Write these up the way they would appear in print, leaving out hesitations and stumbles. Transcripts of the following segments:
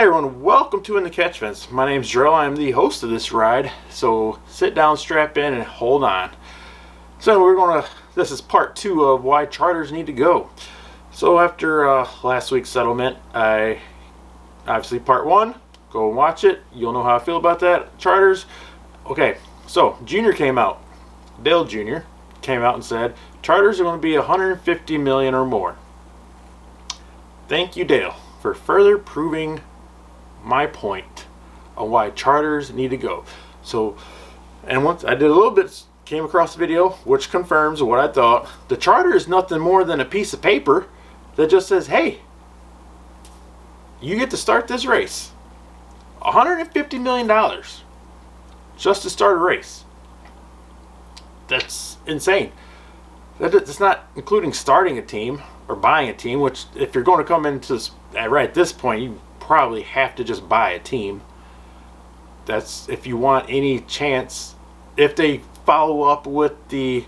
Hey everyone, welcome to In the Catch Fence. My name's Drill. I'm the host of this ride. So sit down, strap in, and hold on. So this is part 2 of why charters need to go. So after last week's settlement, obviously part 1, go and watch it. You'll know how I feel about that. Charters. Okay, so Junior came out. Dale Jr. came out and said, charters are going to be $150 million or more. Thank you, Dale, for further proving my point on why charters need to go. So, and once I did a little bit, came across the video which confirms what I thought. The charter is nothing more than a piece of paper that just says, hey, you get to start this race. $150 million just to start a race. That's insane. That's not including starting a team or buying a team, which if you're going to come into this right at this point, you probably have to just buy a team. That's if you want any chance. If they follow up with the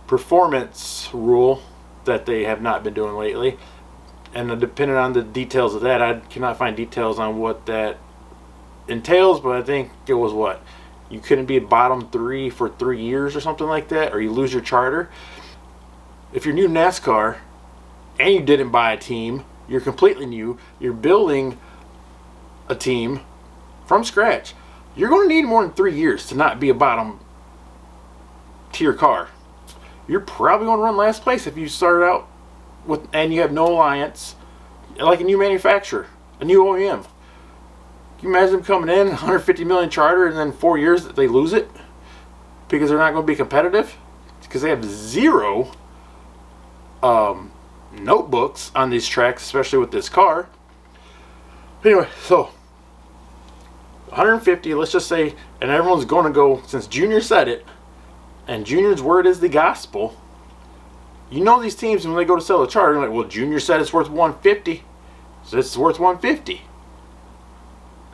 performance rule that they have not been doing lately, and depending on the details of that, I cannot find details on what that entails, but I think it was what? You couldn't be bottom 3 for 3 years or something like that, or you lose your charter. If you're new to NASCAR and you didn't buy a team, you're completely new, you're building a team from scratch, you're going to need more than 3 years to not be a bottom tier car. You're probably going to run last place if you started out with and you have no alliance, like a new manufacturer, a new OEM. Can you imagine them coming in, 150 million charter, and then 4 years that they lose it because they're not going to be competitive because they have zero notebooks on these tracks, especially with this car. Anyway, so 150, let's just say, and everyone's going to go, since Junior said it, and Junior's word is the gospel. You know these teams, when they go to sell a charter, they're like, well, Junior said it's worth 150, so it's worth 150.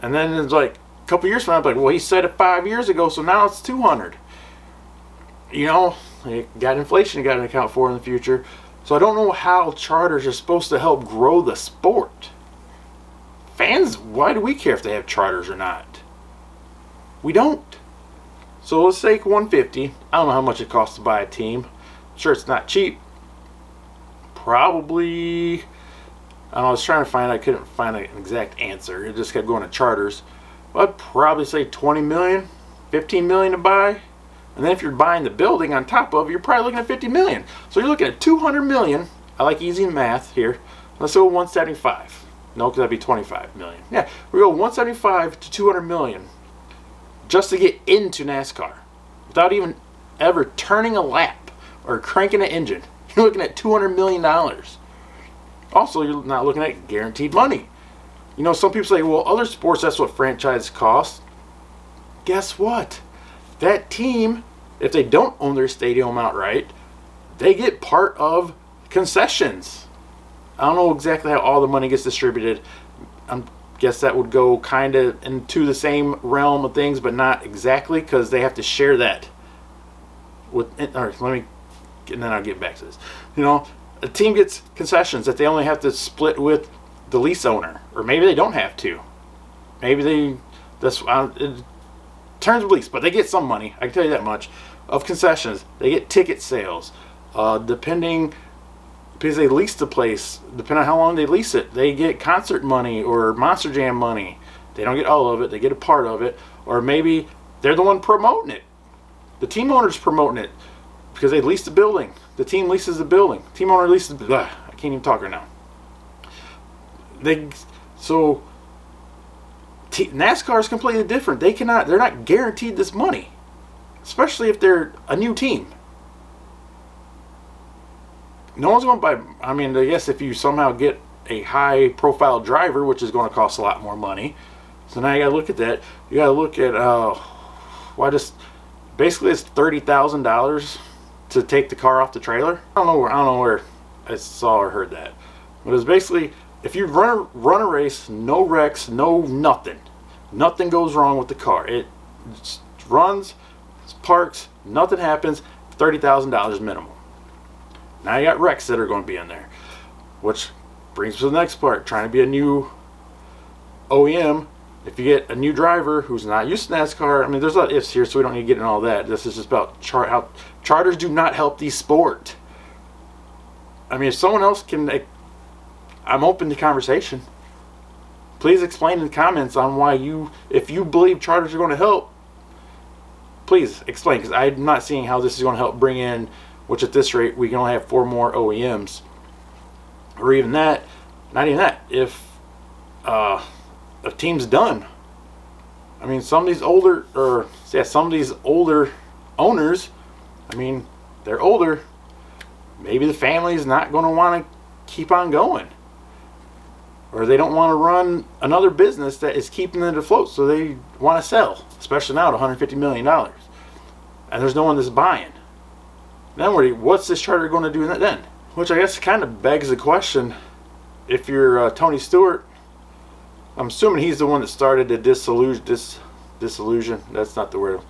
And then it's like a couple years from now, like, well, he said it 5 years ago, so now it's 200. You know, you got inflation you got to account for in the future. So I don't know how charters are supposed to help grow the sport. Fans, why do we care if they have charters or not? We don't. So let's take 150. I don't know how much it costs to buy a team. I'm sure it's not cheap. Probably, I don't know, I was trying to find, I couldn't find an exact answer. It just kept going to charters. But I'd probably say 20 million, 15 million to buy. And then if you're buying the building on top of it, you're probably looking at 50 million. So you're looking at 200 million. I like easy math here. Let's go 175. No, because that'd be 25 million. Yeah, we go 175 to 200 million just to get into NASCAR without even ever turning a lap or cranking an engine. You're looking at $200 million. Also, you're not looking at guaranteed money. You know, some people say, well, other sports, that's what franchise costs. Guess what? That team, if they don't own their stadium outright, they get part of concessions. I don't know exactly how all the money gets distributed. I guess that would go kind of into the same realm of things, but not exactly, because they have to share that with. All right, and then I'll get back to this. You know, a team gets concessions that they only have to split with the lease owner, or maybe they don't have to. Maybe terms of lease, but they get some money, I can tell you that much, of concessions. They get ticket sales, depending, because they lease the place, depending on how long they lease it, they get concert money or Monster Jam money. They don't get all of it, they get a part of it, or maybe they're the one promoting it. The team owner's promoting it because they lease the building. The team leases the building. Team owner leases the I can't even talk right now. NASCAR is completely different. They're not guaranteed this money, especially if they're a new team. No one's going to buy. I mean, I guess if you somehow get a high-profile driver, which is going to cost a lot more money. So now you got to look at that. You got to look at basically it's $30,000 to take the car off the trailer. I don't know where I saw or heard that, but it's basically, if you run a race, no wrecks, no nothing goes wrong with the car. It just runs, parks, nothing happens, $30,000 minimum. Now you got wrecks that are going to be in there, which brings us to the next part. Trying to be a new OEM, if you get a new driver who's not used to NASCAR, I mean, there's a lot of ifs here, so we don't need to get into all that. This is just about how charters do not help the sport. I mean, if someone else can, I'm open to conversation. Please explain in the comments on why if you believe charters are going to help, please explain, because I'm not seeing how this is going to help bring in, which at this rate, we can only have 4 more OEMs. Or even that, not even that, if a team's done. I mean, some of these older owners, I mean, they're older. Maybe the family's not going to want to keep on going. Or they don't want to run another business that is keeping them afloat, so they want to sell, especially now at $150 million. And there's no one that's buying. Then what's this charter going to do then? Which I guess kind of begs the question, if you're Tony Stewart, I'm assuming he's the one that started the dissolution, that's not the word,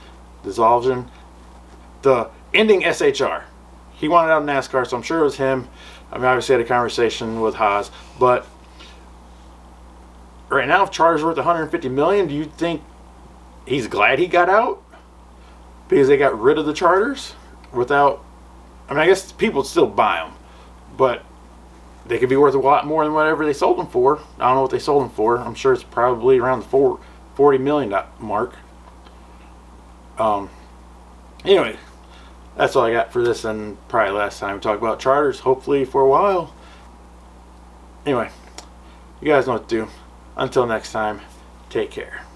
dissolution, the ending SHR. He wanted out of NASCAR, so I'm sure it was him. I mean, obviously had a conversation with Haas, but right now, if charter's worth $150 million, do you think he's glad he got out because they got rid of the charters without? I mean, I guess people would still buy them, but they could be worth a lot more than whatever they sold them for. I don't know what they sold them for. I'm sure it's probably around the $40 million mark. Anyway, that's all I got for this, and probably last time we talked about charters, hopefully for a while. Anyway, you guys know what to do. Until next time, take care.